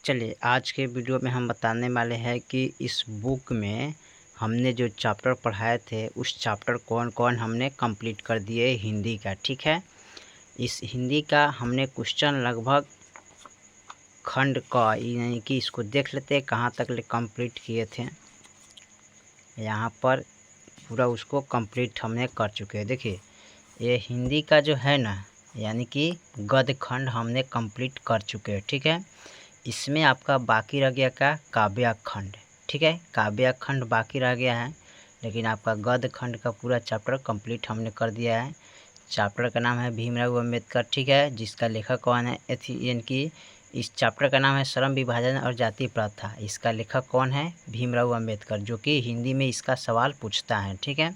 चलिए आज के वीडियो में हम बताने वाले हैं कि इस बुक में हमने जो चैप्टर पढ़ाए थे उस चैप्टर कौन कौन हमने कंप्लीट कर दिए हिंदी का। ठीक है, इस हिंदी का हमने क्वेश्चन लगभग खंड का यानी कि इसको देख लेते हैं कहाँ तक कंप्लीट किए थे। यहाँ पर पूरा उसको कंप्लीट हमने कर चुके हैं। देखिए ये हिंदी का जो है ना यानी कि गद्य खंड हमने कंप्लीट कर चुके हैं। ठीक है, इसमें आपका बाकी रह गया का काव्य खंड। ठीक है, काव्य खंड बाकी रह गया है, लेकिन आपका गद्य खंड का पूरा चैप्टर कंप्लीट हमने कर दिया है। चैप्टर का नाम है भीमराव अम्बेडकर। ठीक है, जिसका लेखक कौन है यानी कि इस चैप्टर का नाम है श्रम विभाजन और जाति प्रथा। इसका लेखक कौन है? भीमराव अम्बेडकर, जो कि हिंदी में इसका सवाल पूछता है। ठीक है,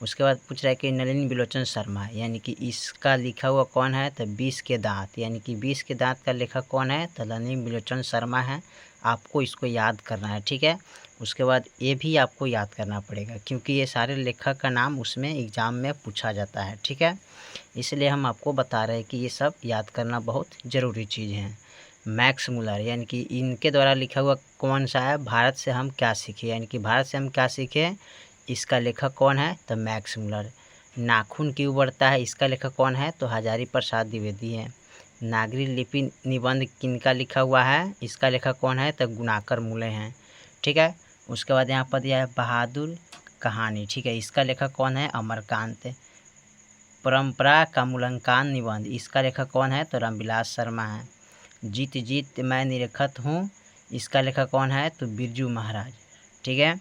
उसके बाद पूछ रहा है कि नलिनी बिलोचन शर्मा यानी कि इसका लिखा हुआ कौन है? तो 20 के दांत यानी कि 20 के दांत का लेखक कौन है? तो नलिनी बिलोचन शर्मा है। आपको इसको याद करना है। ठीक है, उसके बाद ये भी आपको याद करना पड़ेगा क्योंकि ये सारे लेखक का नाम उसमें एग्ज़ाम में पूछा जाता है। ठीक है, इसलिए हम आपको बता रहे हैं कि ये सब याद करना बहुत ज़रूरी चीज़ है। मैक्स मुलर यानी कि इनके द्वारा लिखा हुआ कौन सा है? भारत से हम क्या सीखे यानी कि भारत से हम क्या सीखे, इसका लेखक कौन है? तो मैक्स मुलर। नाखून क्यों बढ़ता है, इसका लेखक कौन है? तो हजारी प्रसाद द्विवेदी है। नागरी लिपि निबंध किनका लिखा हुआ है, इसका लेखक कौन है? तो गुणाकर मूले हैं। ठीक है, उसके बाद यहाँ पर दिया है बहादुर कहानी। ठीक है, इसका लेखक कौन है? अमरकांत। परंपरा का मूल्यांकन निबंध, इसका लेखक कौन है? तो रामविलास शर्मा है। जीत जीत मैं निरखत हूँ, इसका लेखक कौन है? तो बिरजू महाराज। ठीक है,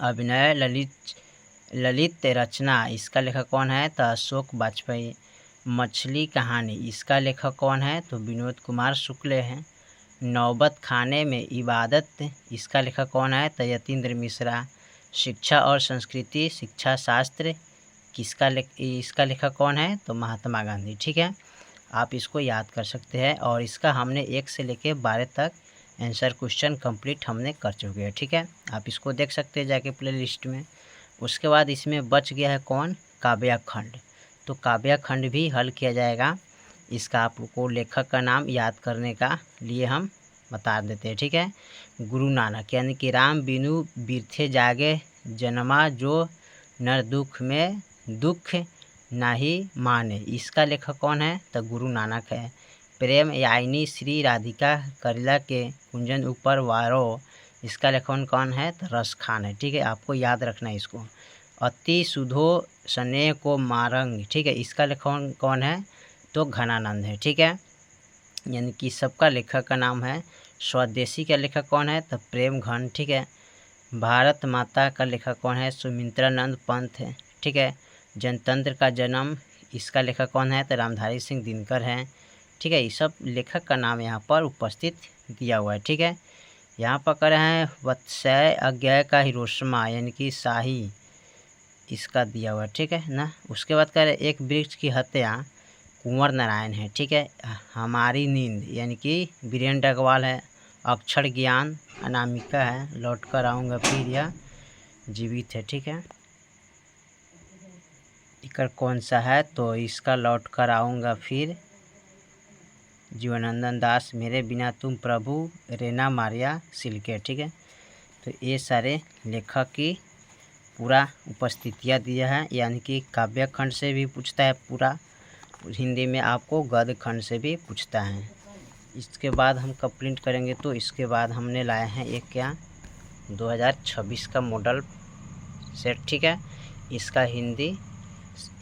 अभिनय ललित रचना, इसका लेखक कौन है? तो अशोक वाजपेयी। मछली कहानी, इसका लेखक कौन है? तो विनोद कुमार शुक्ल हैं। नौबत खाने में इबादत, इसका लेखक कौन है? तो यतीन्द्र मिश्रा। शिक्षा और संस्कृति शिक्षा शास्त्र, इसका लेखक कौन है? तो महात्मा गांधी। ठीक है, आप इसको याद कर सकते हैं और इसका हमने 1 से लेकर 12 तक आंसर क्वेश्चन कंप्लीट हमने कर चुके हैं। ठीक है, आप इसको देख सकते हैं जाके प्ले लिस्ट में। उसके बाद इसमें बच गया है कौन? काव्य खंड। तो काव्य खंड भी हल किया जाएगा। इसका आपको लेखक का नाम याद करने का लिए हम बता देते हैं। ठीक है, गुरु नानक यानी कि राम बिनु बिरथे जागे जन्मा जो नर दुख में दुख नहीं माने, इसका लेखक कौन है? तो गुरु नानक है। प्रेम याइनी श्री राधिका करिला के कुंजन ऊपर वारो, इसका लेखक कौन है? तो रस खान है। ठीक है, आपको याद रखना है इसको। अति सुधो स्नेह को मारंग, ठीक है, इसका लेखक कौन है? तो घनानंद है। ठीक है, यानी कि सबका लेखक का नाम है। स्वदेशी का लेखक कौन है? तो प्रेम घन। ठीक है, भारत माता का लेखक कौन है? सुमित्रानंद पंत है। ठीक है, जनतंत्र का जन्म, इसका लेखक कौन है? तो रामधारी सिंह दिनकर हैं। ठीक है, ये सब लेखक का नाम यहाँ पर उपस्थित दिया हुआ है। ठीक है, यहाँ पर कर रहे हैं वत्सय अज्ञय का हिरोशिमा यानी कि शाही, इसका दिया हुआ है। ठीक है ना, उसके बाद कह रहे एक वृक्ष की हत्या, कुंवर नारायण है। ठीक है, हमारी नींद यानी कि वीरेंद्र अग्रवाल है। अक्षर ज्ञान अनामिका है। लौट कर आऊँगा फिर यह जीवित है। ठीक है, इकर कौन सा है? तो इसका लौट कर आऊँगा फिर जीवनानंद दास, मेरे बिना तुम प्रभु, रेना मारिया सिल्के। ठीक है, तो ये सारे लेखक की पूरा उपस्थितियाँ दिया है, यानी कि काव्य खंड से भी पूछता है पूरा हिंदी में, आपको गद्य खंड से भी पूछता है। इसके बाद हम कंप्लीट करेंगे तो इसके बाद हमने लाए हैं एक क्या 2026 का मॉडल सेट। ठीक है, इसका हिंदी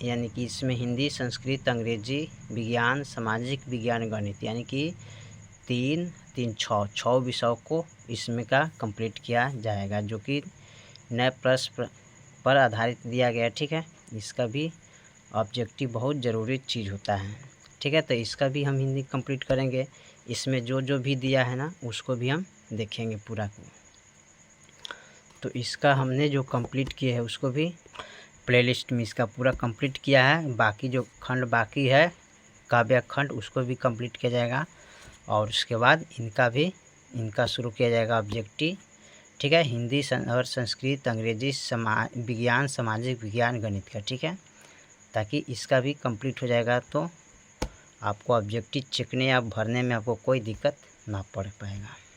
यानी कि इसमें हिंदी, संस्कृत, अंग्रेजी, विज्ञान, सामाजिक विज्ञान, गणित यानी कि 6 विषयों को इसमें का कंप्लीट किया जाएगा, जो कि नए प्रश्न पर आधारित दिया गया। ठीक है, इसका भी ऑब्जेक्टिव बहुत ज़रूरी चीज़ होता है। ठीक है, तो इसका भी हम हिंदी कंप्लीट करेंगे। इसमें जो जो भी दिया है ना उसको भी हम देखेंगे पूरा को। तो इसका हमने जो कंप्लीट किया है उसको भी प्लेलिस्ट में इसका पूरा कंप्लीट किया है। बाकी जो खंड बाकी है काव्य खंड उसको भी कंप्लीट किया जाएगा और उसके बाद इनका शुरू किया जाएगा ऑब्जेक्टिव। ठीक है, हिंदी और संस्कृत, अंग्रेजी, विज्ञान, सामाजिक विज्ञान, गणित का। ठीक है, ताकि इसका भी कंप्लीट हो जाएगा तो आपको ऑब्जेक्टिव चेकने या भरने में आपको कोई दिक्कत ना पढ़ पाएगा।